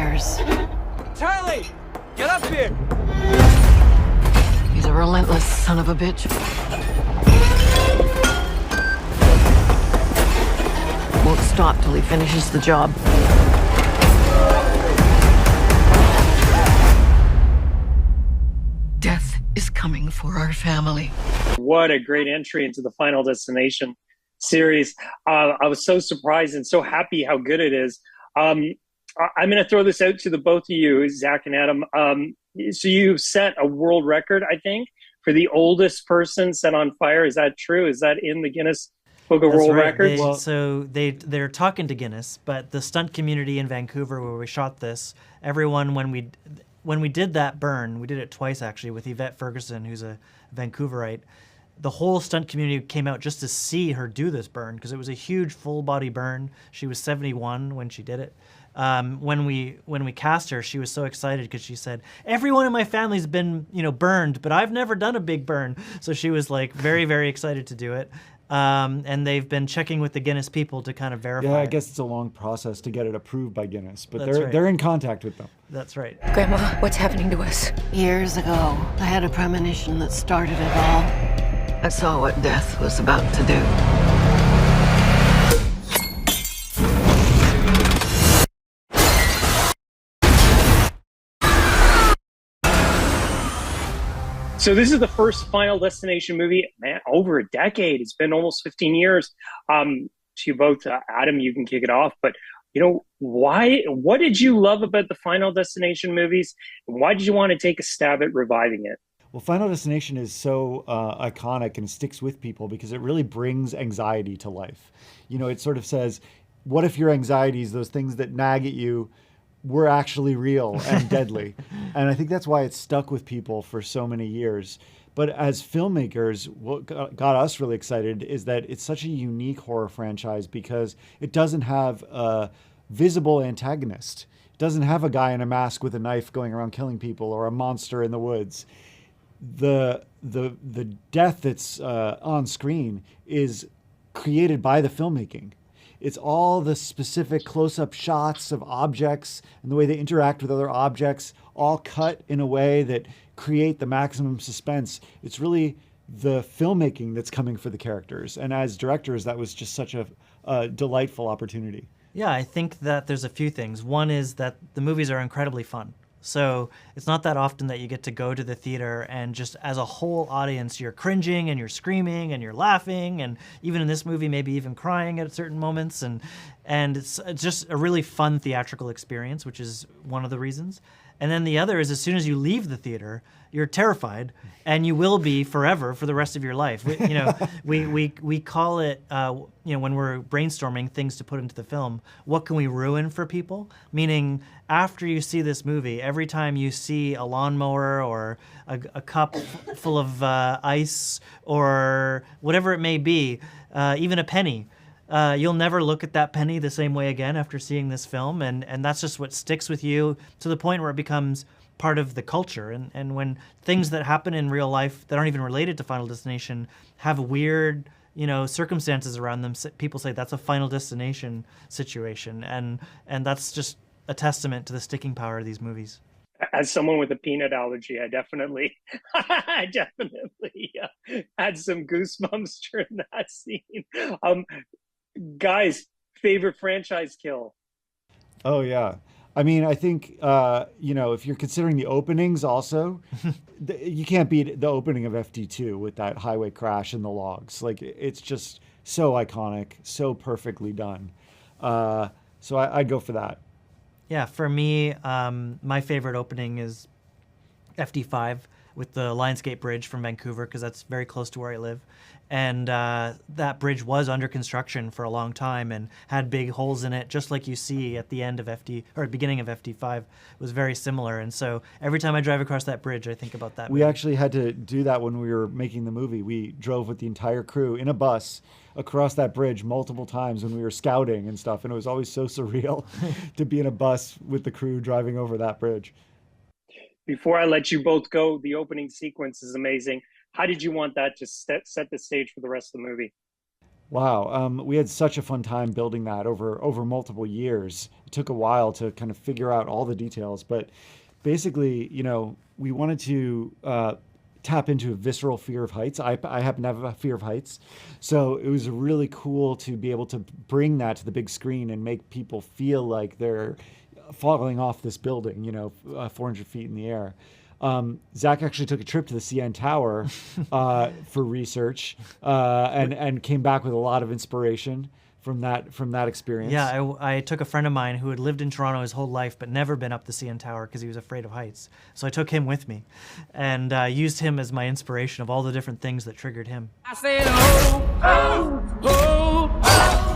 years. Charlie, get up here. He's a relentless son of a bitch. Won't stop till he finishes the job. Death is coming for our family. What a great entry into the Final Destination series. I was so surprised and so happy how good it is. I'm going to throw this out to the both of you, Zach and Adam. So you set a world record, I think, for the oldest person set on fire. Is that true? Is that in the Guinness Book of World Records? They're talking to Guinness, but the stunt community in Vancouver where we shot this, everyone, when we did that burn, we did it twice actually with Yvette Ferguson, who's a Vancouverite. The whole stunt community came out just to see her do this burn because it was a huge full body burn. She was 71 when she did it. When we cast her, she was so excited because she said, "Everyone in my family's been burned, but I've never done a big burn." So she was like very, very excited to do it. And they've been checking with the Guinness people to kind of verify. Yeah, I it. guess it's a long process to get it approved by Guinness, but That's right. they're in contact with them. That's right. Grandma, what's happening to us? Years ago, I had a premonition that started it all. I saw what death was about to do. So this is the first Final Destination movie, man, over a decade. It's been almost 15 years. To you both, Adam, you can kick it off. But, what did you love about the Final Destination movies? And why did you want to take a stab at reviving it? Well, Final Destination is so iconic and sticks with people because it really brings anxiety to life. It sort of says, what if your anxieties, those things that nag at you, were actually real and deadly? And I think that's why it's stuck with people for so many years. But as filmmakers, what got us really excited is that it's such a unique horror franchise because it doesn't have a visible antagonist. It doesn't have a guy in a mask with a knife going around killing people or a monster in the woods. The death that's on screen is created by the filmmaking. It's all the specific close-up shots of objects and the way they interact with other objects, all cut in a way that create the maximum suspense. It's really the filmmaking that's coming for the characters. And as directors, that was just such a delightful opportunity. Yeah, I think that there's a few things. One is that the movies are incredibly fun. So it's not that often that you get to go to the theater and just as a whole audience, you're cringing and you're screaming and you're laughing and even in this movie, maybe even crying at certain moments. And it's just a really fun theatrical experience, which is one of the reasons. And then the other is as soon as you leave the theater, you're terrified, and you will be forever for the rest of your life. We call it, when we're brainstorming things to put into the film, what can we ruin for people? Meaning, after you see this movie, every time you see a lawnmower or a cup full of ice or whatever it may be, even a penny, you'll never look at that penny the same way again after seeing this film, and that's just what sticks with you to the point where it becomes part of the culture. And when things that happen in real life that aren't even related to Final Destination have weird, circumstances around them, people say that's a Final Destination situation, and that's just a testament to the sticking power of these movies. As someone with a peanut allergy, I definitely had some goosebumps during that scene. Guys, favorite franchise kill? Oh, yeah. I mean, I think, if you're considering the openings also, you can't beat the opening of FD2 with that highway crash in the logs. Like, it's just so iconic, so perfectly done. So I'd go for that. Yeah, for me, my favorite opening is FD5 with the Lionsgate Bridge from Vancouver because that's very close to where I live. And that bridge was under construction for a long time and had big holes in it, just like you see at the end of beginning of FD5. It was very similar. And so every time I drive across that bridge, I think about that. We actually had to do that when we were making the movie. We drove with the entire crew in a bus across that bridge multiple times when we were scouting and stuff. And it was always so surreal to be in a bus with the crew driving over that bridge. Before I let you both go, the opening sequence is amazing. How did you want that to set the stage for the rest of the movie? Wow, we had such a fun time building that over multiple years. It took a while to kind of figure out all the details, but basically, we wanted to tap into a visceral fear of heights. I happen to have a fear of heights, so it was really cool to be able to bring that to the big screen and make people feel like they're falling off this building, 400 feet in the air. Zach actually took a trip to the CN Tower for research and came back with a lot of inspiration from that experience. Yeah, I took a friend of mine who had lived in Toronto his whole life but never been up the CN Tower because he was afraid of heights. So I took him with me and used him as my inspiration of all the different things that triggered him. I said, oh, oh, oh, oh.